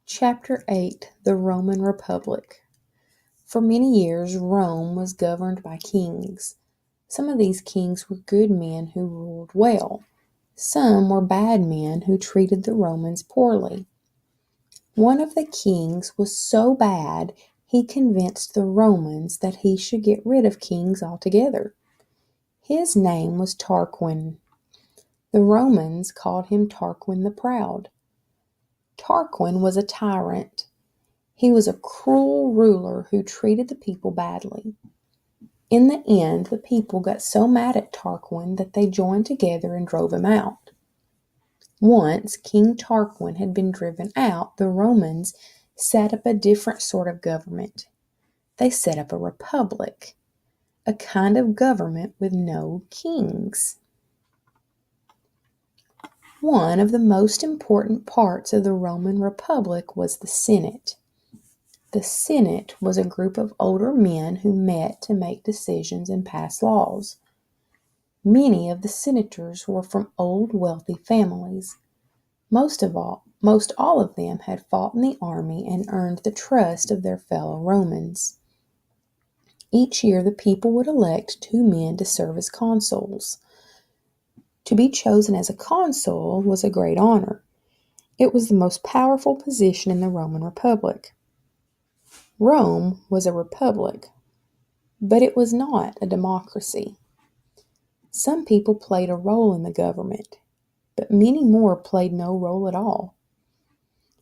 Chapter 8 The Roman Republic. For many years, Rome was governed by kings. Some of these kings were good men who ruled well. Some were bad men who treated the Romans poorly. One of the kings was so bad he convinced the Romans that he should get rid of kings altogether. His name was Tarquin. The Romans called him Tarquin the Proud. Tarquin was a tyrant. He was a cruel ruler who treated the people badly. In the end, the people got so mad at Tarquin that they joined together and drove him out. Once King Tarquin had been driven out, the Romans set up a different sort of government. They set up a republic, a kind of government with no kings. One of the most important parts of the Roman Republic was the Senate. The Senate was a group of older men who met to make decisions and pass laws. Many of the senators were from old wealthy families. Most all of them had fought in the army and earned the trust of their fellow Romans. Each year the people would elect 2 men to serve as consuls. To be chosen as a consul was a great honor. It was the most powerful position in the Roman Republic. Rome was a republic, but it was not a democracy. Some people played a role in the government, but many more played no role at all.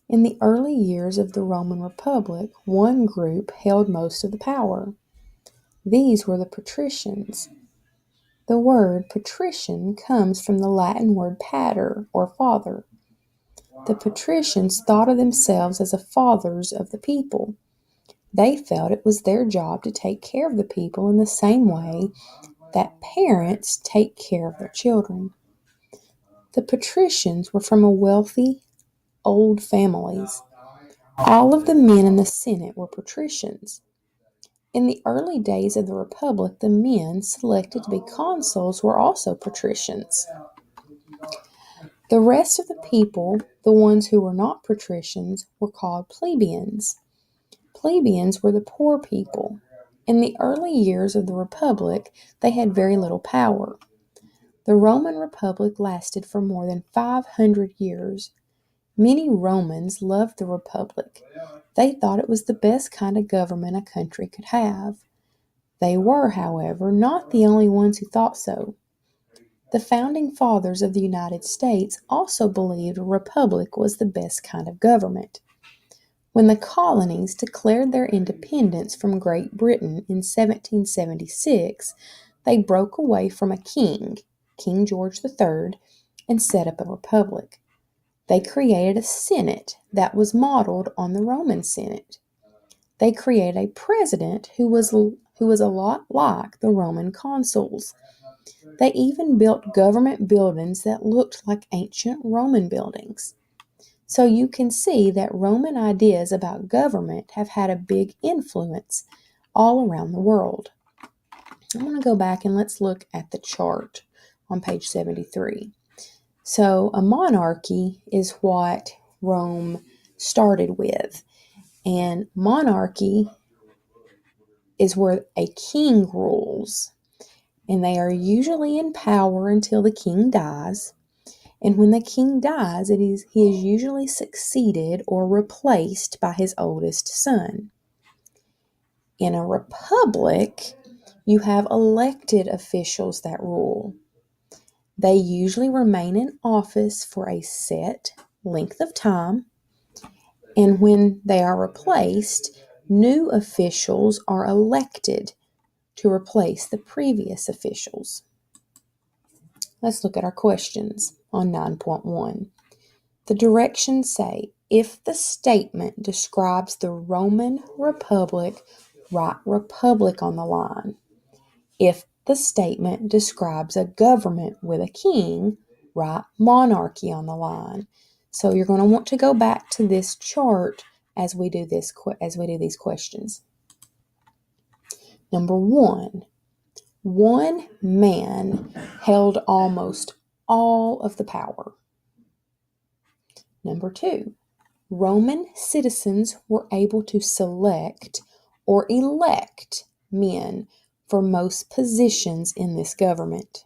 In the early years of the Roman Republic, one group held most of the power. These were the patricians. The word patrician comes from the Latin word pater, or father. The patricians thought of themselves as the fathers of the people. They felt it was their job to take care of the people in the same way that parents take care of their children. The patricians were from wealthy, old families. All of the men in the Senate were patricians. In the early days of the Republic, the men selected to be consuls were also patricians. The rest of the people, the ones who were not patricians, were called plebeians. Plebeians were the poor people. In the early years of the Republic, they had very little power. The Roman Republic lasted for more than 500 years. Many Romans loved the Republic. They thought it was the best kind of government a country could have. They were, however, not the only ones who thought so. The founding fathers of the United States also believed a republic was the best kind of government. When the colonies declared their independence from Great Britain in 1776, they broke away from a king, King George III, and set up a republic. They created a Senate that was modeled on the Roman Senate. They created a president who was a lot like the Roman consuls. They even built government buildings that looked like ancient Roman buildings. So you can see that Roman ideas about government have had a big influence all around the world. I'm going to go back and let's look at the chart on page 73. So a monarchy is what Rome started with. And monarchy is where a king rules. And they are usually in power until the king dies. And when the king dies, he is usually succeeded or replaced by his oldest son. In a republic, you have elected officials that rule. They usually remain in office for a set length of time, and when they are replaced, new officials are elected to replace the previous officials. Let's look at our questions on 9.1. The directions say, if the statement describes the Roman Republic, write republic on the line. If the statement describes a government with a king, write monarchy on the line. So you're going to want to go back to this chart as we do these questions. Number 1. One man held almost all of the power. Number 2. Roman citizens were able to select or elect men for most positions in this government.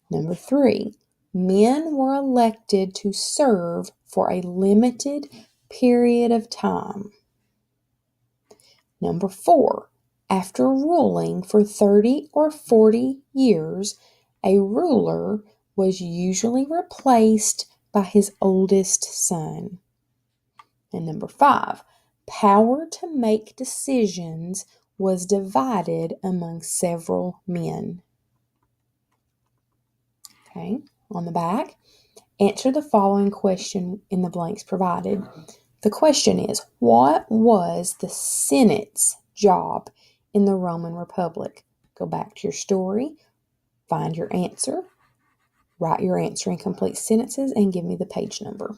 Number 3, men were elected to serve for a limited period of time. Number 4, after ruling for 30 or 40 years, a ruler was usually replaced by his oldest son. And number 5, power to make decisions was divided among several men. Okay, on the back, answer the following question in the blanks provided. The question is, what was the Senate's job in the Roman Republic? Go back to your story, find your answer, write your answer in complete sentences, and give me the page number.